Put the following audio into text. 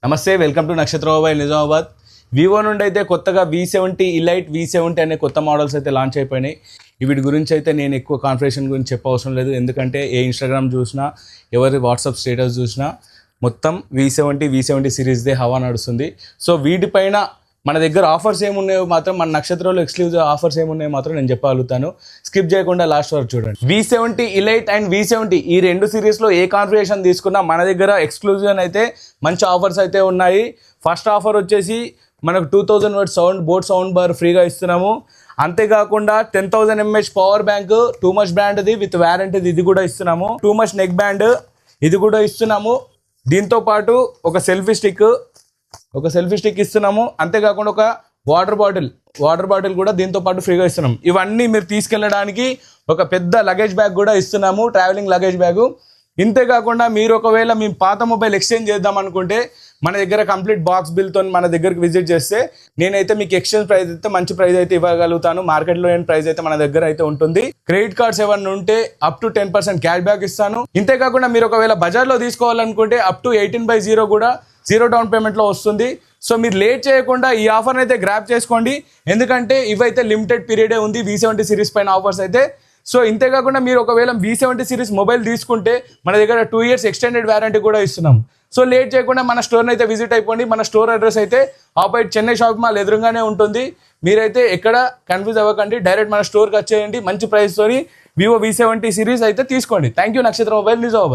నమస్తే, welcome to నక్షత్ర mobile Nizamabad. Vivo నుండి అయితే కొత్తగా V70 ఇలైట్ V70 అనే కొత్త మోడల్స్ అయితే లాంచ్ అయిపోయినాయి. వీటి గురించి అయితే నేను ఎక్కువ కాన్ఫిగరేషన్ గురించి చెప్పవసరం లేదు, ఎందుకంటే ఏ ఇన్స్టాగ్రామ్ చూసినా ఎవరి వాట్సాప్ స్టేటస్ చూసినా మొత్తం V70 సిరీస్దే హవా నడుస్తుంది. సో వీటిపైన మన దగ్గర ఆఫర్స్ ఏమున్నాయో మాత్రం, మన నక్షత్రంలో ఎక్స్క్లూజివ్ ఆఫర్స్ ఏమున్నాయో మాత్రం నేను చెప్పగలుగుతాను. స్కిప్ చేయకుండా లాస్ట్ వరకు చూడండి. V70 ఇలైట్ అండ్ V70 ఈ రెండు సిరీస్లో ఏ కాన్ఫిగరేషన్ తీసుకున్నా మన దగ్గర ఎక్స్క్లూజివ్ అయితే మంచి ఆఫర్స్ అయితే ఉన్నాయి. ఫస్ట్ ఆఫర్ వచ్చేసి మనకు 2000 watt sound boAt sound bar ఫ్రీగా ఇస్తున్నాము. అంతేకాకుండా 10,000 mAh power bank too much బ్రాండ్ది విత్ వారంటీది ఇది కూడా ఇస్తున్నాము. టూ మచ్ నెక్ బ్యాండ్ ఇది కూడా ఇస్తున్నాము. దీంతో పాటు ఒక సెల్ఫీ స్టిక్ ఇస్తున్నాము. అంతేకాకుండా ఒక వాటర్ బాటిల్ కూడా దీంతో పాటు ఫ్రీగా ఇస్తున్నాము. ఇవన్నీ మీరు తీసుకెళ్ళడానికి ఒక పెద్ద లగేజ్ బ్యాగ్ కూడా ఇస్తున్నాము, ట్రావెలింగ్ లగేజ్ బ్యాగు. ఇంతేకాకుండా మీరు ఒకవేళ మీ పాత మొబైల్ ఎక్స్చేంజ్ చేద్దాం అనుకుంటే మన దగ్గర కంప్లీట్ బాక్స్ బిల్తో మన దగ్గరికి విజిట్ చేస్తే నేనైతే మీకు ఎక్స్చేంజ్ ప్రైస్ అయితే మంచి ప్రైస్ అయితే ఇవ్వగలుగుతాను. మార్కెట్లో లేని ప్రైస్ అయితే మన దగ్గర అయితే ఉంటుంది. క్రెడిట్ కార్డ్స్ ఏమన్నా ఉంటే అప్ టు 10% క్యాష్ బ్యాక్ ఇస్తాను. ఇంతేకాకుండా మీరు ఒకవేళ బజార్లో తీసుకోవాలనుకుంటే అప్ టు 18/0 కూడా 0 డౌన్ పేమెంట్లో వస్తుంది. సో మీరు లేట్ చేయకుండా ఈ ఆఫర్ని అయితే గ్రాప్ చేసుకోండి, ఎందుకంటే ఇవైతే లిమిటెడ్ పీరియడే ఉంది V70 సిరీస్ పైన ఆఫర్స్ అయితే. సో ఇంతేకాకుండా మీరు ఒకవేళ V70 సిరీస్ మొబైల్ తీసుకుంటే మన దగ్గర 2 years ఎక్స్టెండెడ్ వారంటీ కూడా ఇస్తున్నాం. సో లేట్ చేయకుండా మన స్టోర్ని అయితే విజిట్ అయిపోండి. మన స్టోర్ అడ్రస్ అయితే ఆపోజిట్ చెన్నై షాపింగ్ మాల్ ఎదురుగానే ఉంటుంది. మీరైతే ఎక్కడ కన్ఫ్యూజ్ అవ్వకండి, డైరెక్ట్ మన స్టోర్కి వచ్చేయండి. మంచి ప్రైస్తోని Vivo V70 సిరీస్ అయితే తీసుకోండి. Thank you. నక్షత్ర మొబైల్ నిజామాబాద్.